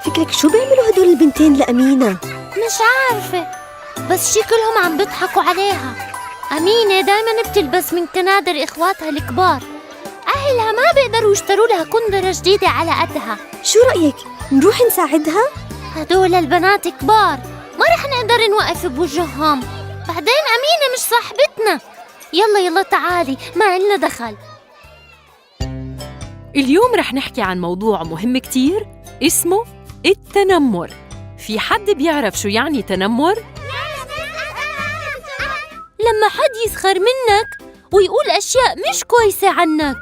فكرك شو بيعملوا هدول البنتين لأمينة؟ مش عارفة، بس شكلهم عم بيضحكوا عليها. أمينة دايماً بتلبس من كنادر إخواتها الكبار، أهلها ما بيقدروا يشتروا لها كندرة جديدة على قدها. شو رأيك نروح نساعدها؟ هدول البنات كبار، ما رح نقدر نوقف بوجههم. بعدين أمينة مش صاحبتنا. يلا تعالي، ما إلنا دخل. اليوم رح نحكي عن موضوع مهم كتير اسمه التنمر. في حد بيعرف شو يعني تنمر؟ لما حد يسخر منك ويقول أشياء مش كويسة عنك،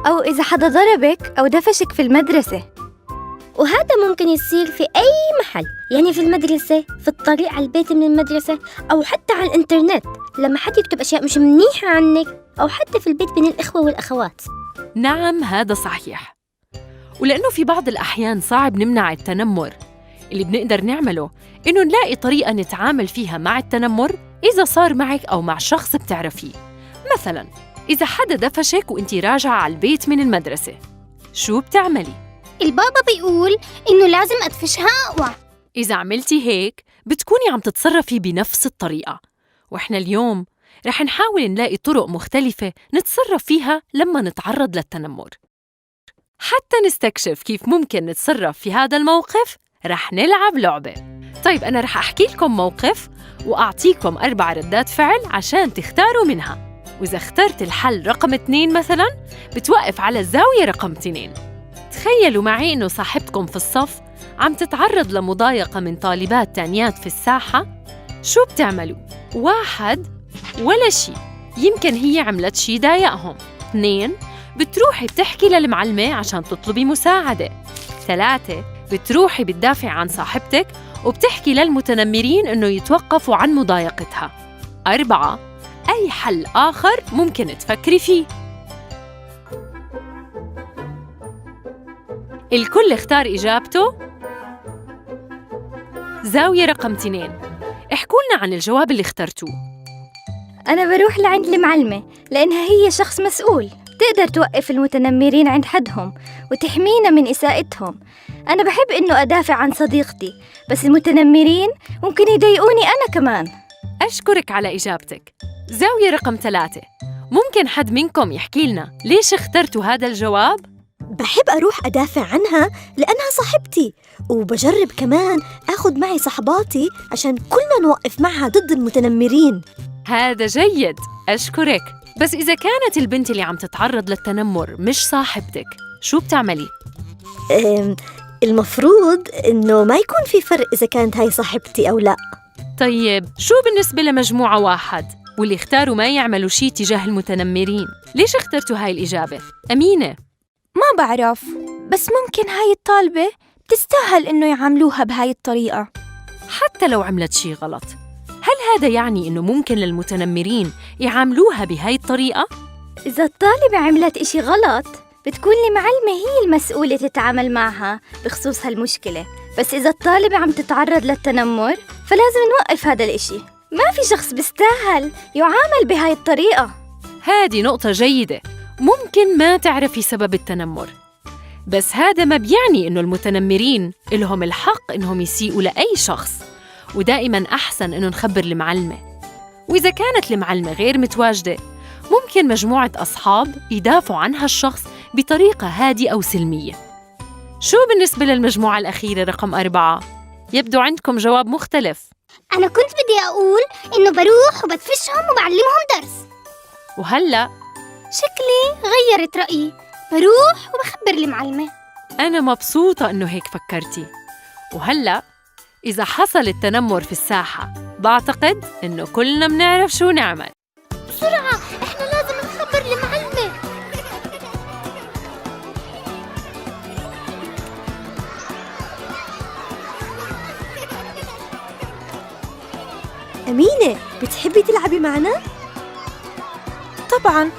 أو إذا حدا ضربك أو دفشك في المدرسة. وهذا ممكن يصير في أي محل، يعني في المدرسة، في الطريق على البيت من المدرسة، أو حتى على الإنترنت لما حد يكتب أشياء مش منيحة عنك، أو حتى في البيت بين الإخوة والأخوات. نعم، هذا صحيح. ولأنه في بعض الأحيان صعب نمنع التنمر، اللي بنقدر نعمله إنه نلاقي طريقة نتعامل فيها مع التنمر إذا صار معك أو مع شخص بتعرفيه. مثلاً إذا حدا دفشك وإنتي راجعة على البيت من المدرسة، شو بتعملي؟ البابا بيقول إنه لازم أدفشها أقوى. إذا عملتي هيك بتكوني عم تتصرفي بنفس الطريقة. وإحنا اليوم رح نحاول نلاقي طرق مختلفة نتصرف فيها لما نتعرض للتنمر. حتى نستكشف كيف ممكن نتصرف في هذا الموقف رح نلعب لعبة. طيب أنا رح أحكي لكم موقف وأعطيكم 4 ردات فعل عشان تختاروا منها، وإذا اخترت الحل رقم 2 مثلاً بتوقف على الزاوية رقم 2. تخيلوا معي إنه صاحبتكم في الصف عم تتعرض لمضايقة من طالبات تانيات في الساحة. شو بتعملوا؟ 1 ولا شي، يمكن هي عملت شي ضايقهم. 2 بتروحي بتحكي للمعلمة عشان تطلبي مساعدة. 3 بتروحي بتدافع عن صاحبتك وبتحكي للمتنمرين إنه يتوقفوا عن مضايقتها. 4 أي حل آخر ممكن تفكري فيه. الكل اختار إجابته. زاوية رقم 2، احكوا لنا عن الجواب اللي اخترتوه. أنا بروح لعند المعلمة لأنها هي شخص مسؤول، تقدر توقف المتنمرين عند حدهم وتحمينا من إساءتهم. أنا بحب إنه أدافع عن صديقتي، بس المتنمرين ممكن يضايقوني أنا كمان. أشكرك على إجابتك. زاوية رقم 3، ممكن حد منكم يحكي لنا ليش اخترتوا هذا الجواب؟ بحب أروح أدافع عنها لأنها صاحبتي، وبجرب كمان أخذ معي صحباتي عشان كلنا نوقف معها ضد المتنمرين. هذا جيد، أشكرك. بس إذا كانت البنت اللي عم تتعرض للتنمر مش صاحبتك، شو بتعملي؟ المفروض إنه ما يكون في فرق إذا كانت هاي صاحبتي أو لا. طيب شو بالنسبة لمجموعة 1 واللي اختاروا ما يعملوا شي تجاه المتنمرين؟ ليش اخترتوا هاي الإجابة؟ أمينة؟ ما بعرف، بس ممكن هاي الطالبة بتستاهل إنه يعاملوها بهاي الطريقة. حتى لو عملت شي غلط، هل هذا يعني إنه ممكن للمتنمرين يعاملوها بهاي الطريقة؟ إذا الطالبة عملت إشي غلط بتكون المعلمة هي المسؤولة تتعامل معها بخصوص هالمشكلة، بس إذا الطالبة عم تتعرض للتنمر فلازم نوقف هذا الإشي. ما في شخص بيستاهل يعامل بهاي الطريقة. هذه نقطة جيدة. ممكن ما تعرفي سبب التنمر، بس هذا ما بيعني إنه المتنمرين إلهم الحق إنهم يسيئوا لأي شخص، ودائماً أحسن إنه نخبر المعلمة. وإذا كانت المعلمة غير متواجدة، ممكن مجموعة أصحاب يدافعوا عن هالشخص بطريقة هادئة وسلمية. شو بالنسبة للمجموعة الأخيرة رقم 4؟ يبدو عندكم جواب مختلف. أنا كنت بدي أقول إنه بروح وبدفشهم وبعلمهم درس، وهلأ شكلي غيرت رأيي، بروح وبخبر المعلمة. أنا مبسوطة إنه هيك فكرتي. وهلأ إذا حصل التنمر في الساحة، بعتقد إنه كلنا بنعرف شو نعمل. بسرعة، إحنا لازم نخبر المعلمة. أمينة، بتحبي تلعبي معنا؟ طبعاً،